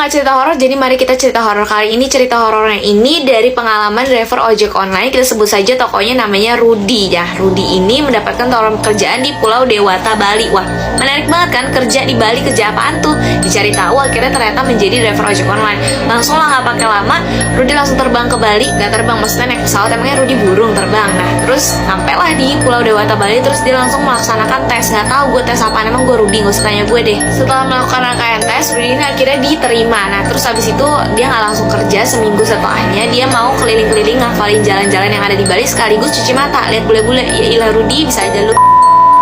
nggak cerita horor, jadi mari kita cerita horor. Kali ini cerita horornya ini dari pengalaman driver ojek online. Kita sebut saja tokonya namanya Rudy ya. Rudy ini mendapatkan tawaran pekerjaan di Pulau Dewata, Bali. Wah, menarik banget kan, kerja di Bali, kerja apaan tuh? Dicari tahu, akhirnya ternyata menjadi driver ojek online. Langsung lah, nggak pakai lama, Rudy langsung terbang ke Bali. Nggak terbang, maksudnya naik pesawat, emangnya Rudy burung terbang. Nah, terus sampailah di Pulau Dewata, Bali. Terus dia langsung melaksanakan tes. Nggak tahu gue tes apaan, emang gue Rudy, nggak usah tanya gue deh. Setelah melakukan rangkaian tes, Rudy ini akhirnya diterima. Nah, terus habis itu dia nggak langsung kerja, seminggu setelahnya dia mau keliling-keliling ngafalin jalan-jalan yang ada di Bali sekaligus cuci mata, lihat bule-bule. Ya ilah Rudy, bisa aja lu.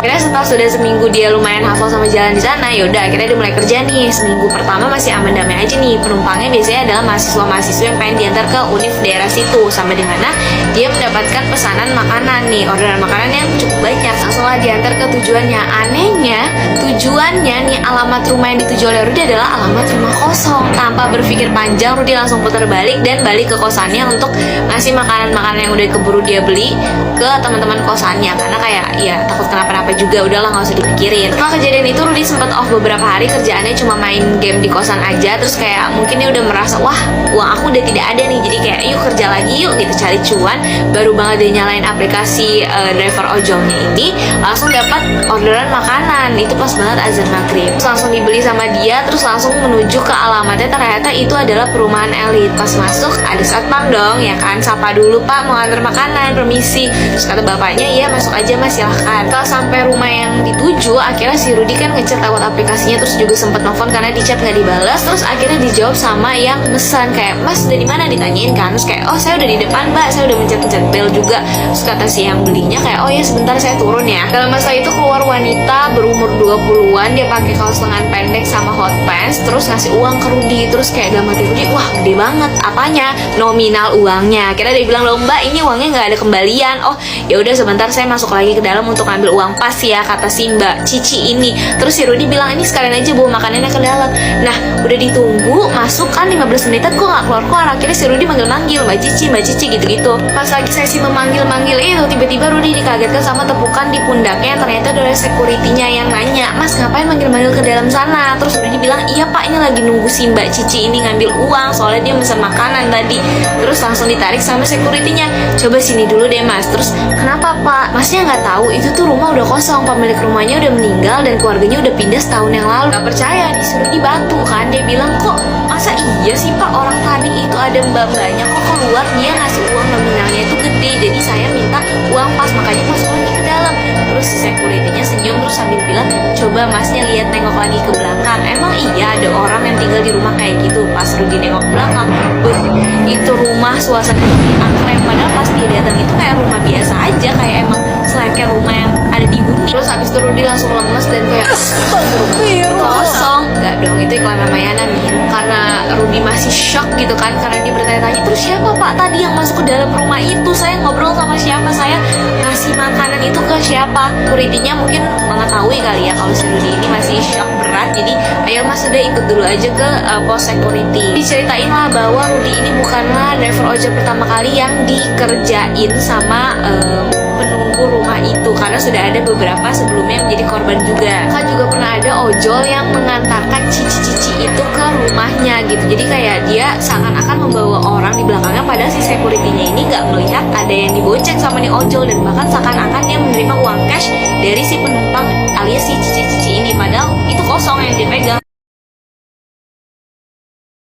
Akhirnya setelah sudah seminggu dia lumayan hafal sama jalan di sana, yaudah akhirnya dia mulai kerja nih. Seminggu pertama masih aman damai aja nih. Penumpangnya biasanya adalah mahasiswa-mahasiswa yang pengen diantar ke univ daerah situ, sampai di mana dia mendapatkan pesanan makanan nih, orderan makanan yang cukup banyak. Langsunglah diantar ke tujuannya. Anehnya tujuannya nih, alamat rumah yang dituju oleh Rudy adalah alamat rumah kosong. Tanpa berpikir panjang, Rudy langsung putar balik dan balik ke kosannya untuk ngasih makanan-makanan yang udah keburu dia beli ke teman-teman kosannya, karena kayak ya takut kenapa-napa juga, udahlah nggak usah dipikirin. Setelah kejadian itu Rudy sempat off beberapa hari, kerjaannya cuma main game di kosan aja. Terus kayak mungkin dia udah merasa, wah uang aku udah tidak ada nih, jadi kayak yuk kerja lagi yuk gitu, cari cuan. Baru banget dia nyalain aplikasi driver ojolnya ini, langsung dapat orderan makanan. Itu pas banget azan maghrib, terus langsung dibeli sama dia, terus langsung menuju ke alamatnya. Ternyata itu adalah perumahan elit. Pas masuk ada satpam dong ya kan, sapa dulu, Pak mau antar makanan, permisi. Terus kata bapaknya, iya masuk aja Mas, silahkan. Setelah sampai rumah yang dituju, akhirnya si Rudy kan ngechat lewat aplikasinya, terus juga sempet nelfon karena di chat nggak dibalas. Terus akhirnya dijawab sama yang pesan, kayak Mas udah di mana, ditanyain kan. Terus kayak oh saya udah di depan Mbak, saya udah mencet-mencet bel juga. Terus kata si yang belinya kayak oh ya sebentar saya turun ya. Dalam masa itu keluar wanita berumur 20-an, dia pakai kaos lengan pendek sama hot pants, terus ngasih uang ke Rudy. Terus kayak dalam hati Rudy, wah gede banget. Apanya? Nominal uangnya. Akhirnya dia bilang, loh Mbak ini uangnya nggak ada kembalian. Oh ya udah sebentar saya masuk lagi ke dalam untuk ambil uang pas ya, kata si Mbak Cici ini. Terus si Rudy bilang, ini sekalian aja bawa makanannya ke dalam. Nah udah ditunggu masuk kan 15 menitan kok nggak keluar-keluar. Akhirnya si Rudy manggil-manggil Mbak Cici gitu-gitu. Pas lagi sesi memanggil-manggil itu, tiba-tiba Rudy dikagetkan sama tepukan di pundaknya. Ternyata adalah security-nya yang nanya, Mas ngapain manggil-manggil ke dalam sana? Terus Rudy bilang, iya Pak ini lagi nunggu si Mbak Cici ini ngambil uang, soalnya dia pesan makanan tadi. Terus langsung ditarik sama security-nya, coba sini dulu deh Mas. Terus kenapa Pak? Masnya nggak tahu itu tuh rumah udah kosong, pemilik rumahnya udah meninggal dan keluarganya udah pindah setahun yang lalu. Gak percaya, disuruh dibantu kan. Dia bilang, kok masa iya sih Pak, orang tadi itu ada mbak-mbaknya kok keluar, dia ngasih uang nominalnya itu gede, jadi saya minta uang pas, makanya masuk lagi ke dalam. Terus si security-nya senyum terus sambil bilang, coba Masnya lihat, nengok lagi ke belakang, emang iya ada orang yang tinggal di rumah kayak gitu? Pas Rudy nengok ke belakang, itu rumah suasananya angkrem, padahal pas dia datang itu kayak rumah biasa aja, kayak emang kayak rumah yang ada di bumi. Terus habis itu Rudy langsung lemes dan kayak kosong. Enggak dong, itu iklan Ramayana nih. Karena Rudy masih shock gitu kan, karena dia bertanya-tanya, terus siapa Pak tadi yang masuk ke dalam rumah itu? Saya ngobrol sama siapa? Saya ngasih makanan itu ke siapa? Security-nya mungkin mengetahui kali ya kalau si Rudy ini masih shock berat. Jadi ayo Mas udah ikut dulu aja ke pos security. Diceritain lah bahwa Rudy ini bukanlah driver ojek pertama kali yang dikerjain sama penunggu rumah itu, karena sudah ada beberapa sebelumnya yang menjadi korban juga. Kan juga pernah ada ojol yang mengantarkan cici-cici itu ke rumahnya gitu. Jadi kayak dia seakan-akan membawa orang di belakangnya, padahal si security-nya ini nggak melihat ada yang diboceng sama nih ojol, dan bahkan seakan-akan dia menerima uang cash dari si penumpang alias si cici-cici ini, padahal itu kosong yang dipegang.